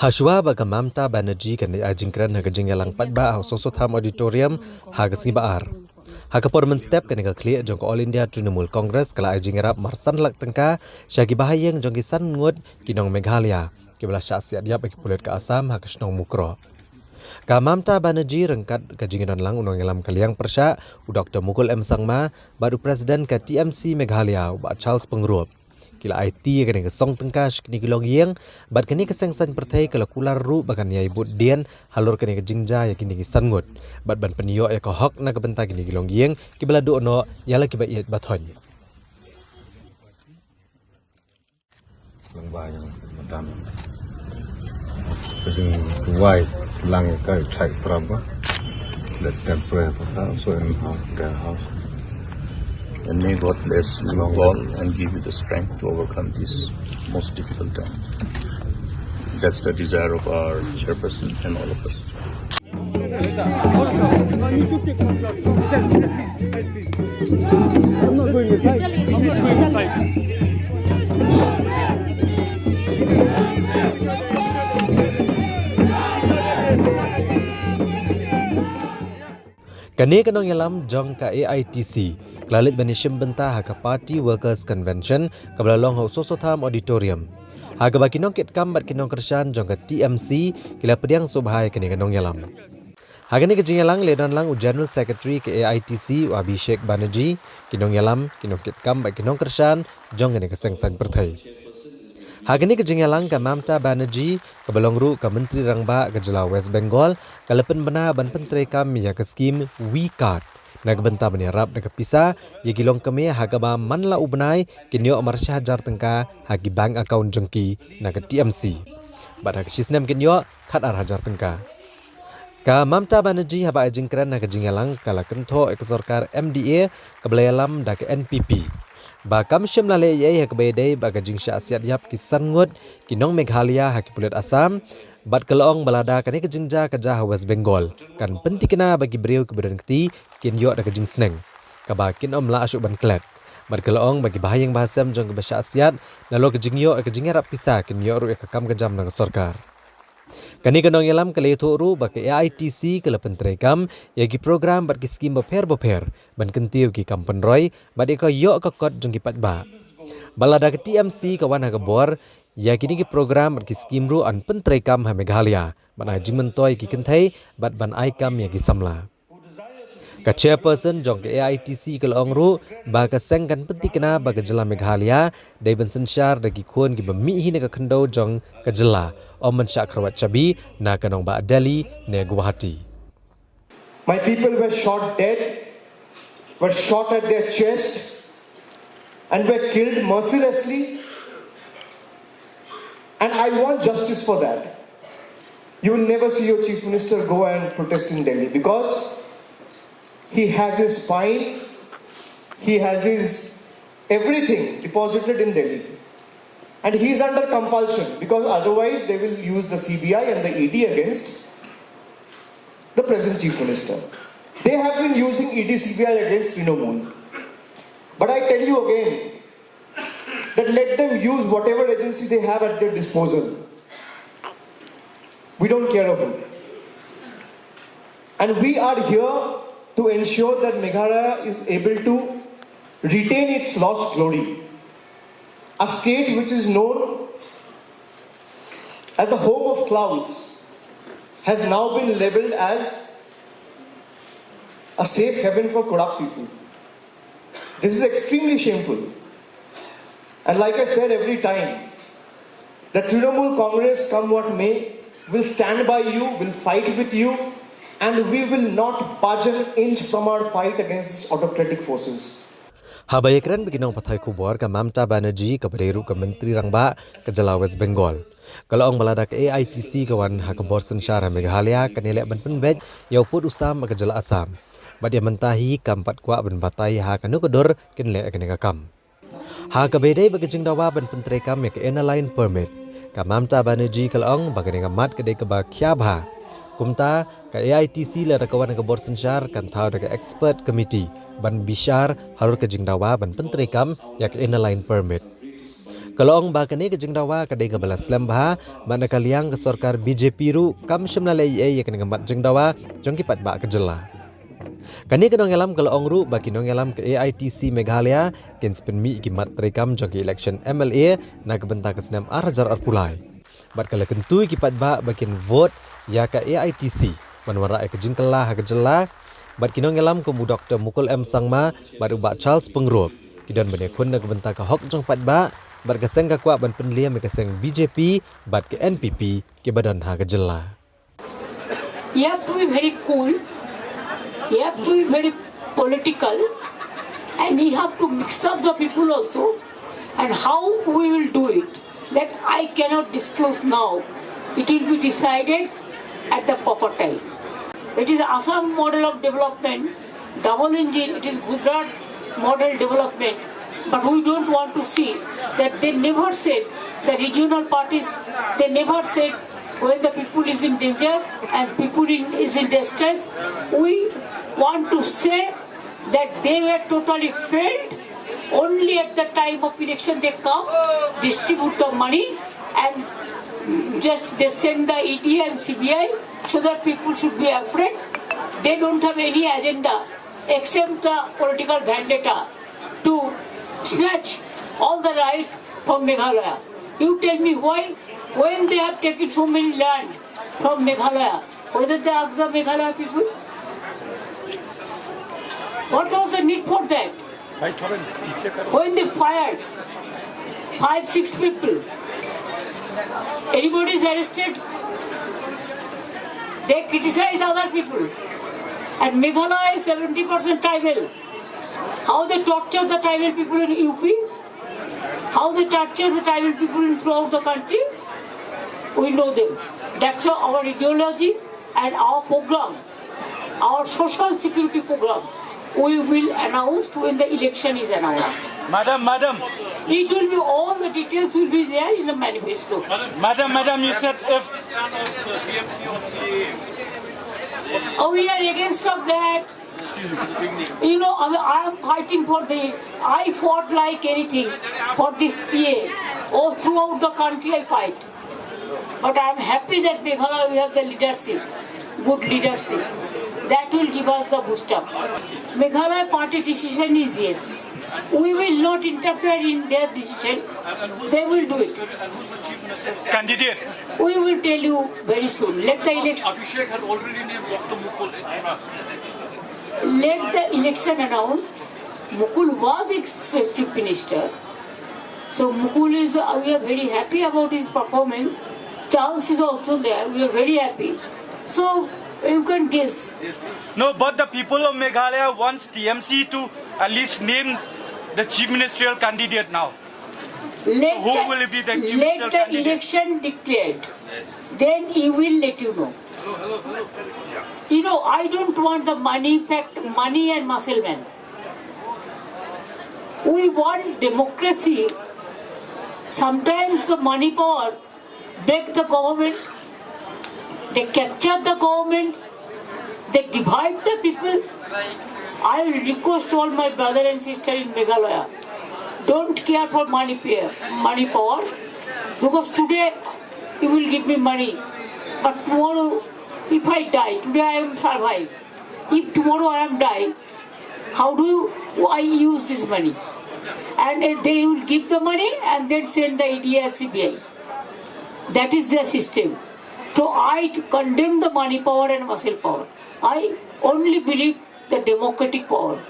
Hashwa baga Mamta Banerjee kan ajingkran haga jingyalang patba au sosotham auditorium haga sibaar. Haga porman step kan haga clear jong All India Trinamool Congress kala ajingarap marsan lak tengka syagi bahayang jong kisan ngut kinong Meghalaya kibala syasiat diap bagi pulut ke Asam haga snong mukro. Ka Mamta Banerjee rengkat ka jinginan lang unong ngelam kaliang persya u Dr. Mukul M Sangma baru presiden ke TMC Meghalaya u Charles Pengrup. Kila IT kini kesong tengkas kini kilong yang bat kini kesengsan pertai kalau kular ru bakan yai bud dian halur kini kejingja ya kini kisangut bat ban penio ya kohok na kebentak kini kilong yang kibala do no yala kiba iat bathon Lang yang madam kejing white lang kai chai traba let's get pray for her so in their house. And may God bless you all and give you the strength to overcome this most difficult time. That's the desire of our chairperson and all of us. I'm not going inside. I'm not going inside. Kani kanong yalam jong ka AITC kelalit banishim bentah haka Party Workers Convention kabla long ho sosotham auditorium. Haga baki nong kit kambat kinong kersan jong ka TMC kila pediang subhai kani kanong yalam. Haga ni kejing yalang ledan lang u General Secretary ke AITC u Abhishek Banerjee kinong yalam kinong kit kambat kinong kersan jong kani kesengsan perthai. Haga ni kejing yalang ka Mamta Banerjee kabelong ru ka Menteri Rangba ke Jela West Bengal kalapen bena ban penteri kam ya ke skim WeCard. Nagbenta bani rap nak pisa ye gilong kami haga ba manla ubnai kinyo amarsya hajar tengka hagi bank account jengki nak TMC. Bad hak sisnem kinyo khat ar hajar tengka. Ka Mamta Banerjee haba ajingkran nak jingalang kala kentho ek sarkar MDA kabelayalam dak NPP. Ba kam syam lale ye hak bedai ba gajing syasiat yap kisan ngut kinong Meghalaya haki pulut Asam. Bat kelong balada kani kejingja kejah West Bengal kan penti kena bagi beriau keberan keti kin yo ada kejing sneng kabakin om la asyuk ban klet bat kelong bagi bahayang bahasam jong kebasya asiat nalo kejing yo kejing harap pisah kin yo ru ekakam kejam nang sarkar kani kanong yalam kale thu ru bagi AITC kala pentrekam yagi program bat ki skim boper ban kentiu ki kampen roy bat eka yo kakot jong ki patba balada ke TMC kawan ha bor ya kini ki program ki skim ru an pentrai kam ha Meghalaya ban ajing mentoi ki kenthai bat ban ai kam ya ki samla ka chairperson jong ke AITC kal ong ru ba ka seng kan penti kena ba ka jela Meghalaya dai ban sensyar da ki khon ki bami hi ne ka khando jong ka jela om man sha kharwat chabi na kanong ba Delhi ne Guwahati. My people were shot dead, were shot at their chest and were killed mercilessly. And I want justice for that. You will never see your Chief Minister go and protest in Delhi because he has his spine, he has his everything deposited in Delhi. And he is under compulsion because otherwise they will use the CBI and the ED against the present Chief Minister. They have been using ED CBI against Trinamool. But I tell you again, that let them use whatever agency they have at their disposal. We don't care about it. And we are here to ensure that Meghalaya is able to retain its lost glory. A state which is known as the home of clouds has now been labelled as a safe haven for corrupt people. This is extremely shameful. And like I said every time, the Trinamool Congress, come what may, will stand by you, will fight with you, and we will not budge an inch from our fight against these autocratic forces. Habayakran beginong patay kubor ka Mamta Banerjee ka beriru ka Menteri Rangba ke Jela West Bengal. Kalau ang balada ke AITC kawan hakabor sensyar Meghalaya kanilek ban penbej yau put usam ke Jela Asam. Bad dia mentahi kampat kuat ban batai ha kanu kedor kinlek kanega kam. Ha kabedai bagi jengdawa ban pentrekam ya ke airline permit. Ka Mamta Banerjee kalong bagi dengan mat kedai ke ba Khyabha. Kumta ka AITC la rakawan ke bor sensyar kan thau dekat expert committee ban bishar harur ke jengdawa ban pentrekam ya ke airline permit. Kalau ong ba kani kejeng dawa kadai kebelas lembah mana kaliang ke sorkar BJP ru kam shimna le ye kan ngambat jeng dawa jong kipat ba kejela. Kani kenong elam kalau ong ru baki nong elam ke AITC Meghalaya ken spenmi kimat rekam jong election MLA na kebentak kesenam arjar arpulai. Bat kala kentui kipat ba bakin vote ya ke AITC manwara kejeng kelah kejela bat kinong elam ke Dr. Mukul M Sangma baru ba Charles Pengrup kidan bene kun na kebentak ke hok jong pat ba bat keseng ka kwa ban penlia me keseng BJP bat ke NPP ke badan ha kejela. You have to be very cool, you have to be very political, and you have to mix up the people also. And how we will do it, that I cannot disclose now. It will be decided at the proper time. It is Assam model of development, double engine, it is Gujarat model development. But we don't want to see that they never said, the regional parties, they never said when the people is in danger and people is in distress. We want to say that they were totally failed. Only at the time of election they come, distribute the money and just they send the ED and CBI so that people should be afraid. They don't have any agenda except the political vendetta to snatch all the right from Meghalaya. You tell me why, when they have taken so many land from Meghalaya, whether they ask the Meghalaya people? What was the need for that? When they fired 5-6 people, anybody is arrested, they criticize other people. And Meghalaya is 70% tribal. How they torture the tribal people in UP, how they torture the tribal people throughout the country, we know them. That's our ideology and our program, our social security program. We will announce when the election is announced. Madam. It will be, all the details will be there in the manifesto. Madam, you said if... Oh, we are against of that. You know, I am fighting for I fought like anything for this CA. Oh, throughout the country I fight. But I am happy that Meghalaya we have the leadership, good leadership. That will give us the boost up. Meghalaya party decision is yes. We will not interfere in their decision. They will do it. Candidate. We will tell you very soon. Let the election. Abhishek had already named Dr. Mukul. Let the election announced. Mukul was chief minister. So Mukul is, we are very happy about his performance. Charles is also there. We are very happy. So you can guess. No, but the people of Meghalaya wants TMC to at least name the chief ministerial candidate now. Who will be the chief ministerial Let the candidate? election declared. Then he will let you know. You know, I don't want the money and muscle men. We want democracy. Sometimes the money power break the government. They capture the government. They divide the people. I will request all my brother and sister in Meghalaya, don't care for money power, because today you will give me money, but tomorrow if I die, today I am survive. If tomorrow I am die, how do I use this money? And they will give the money and then send the ED and CBI. That is their system. So I condemn the money power and muscle power. I only believe the democratic power.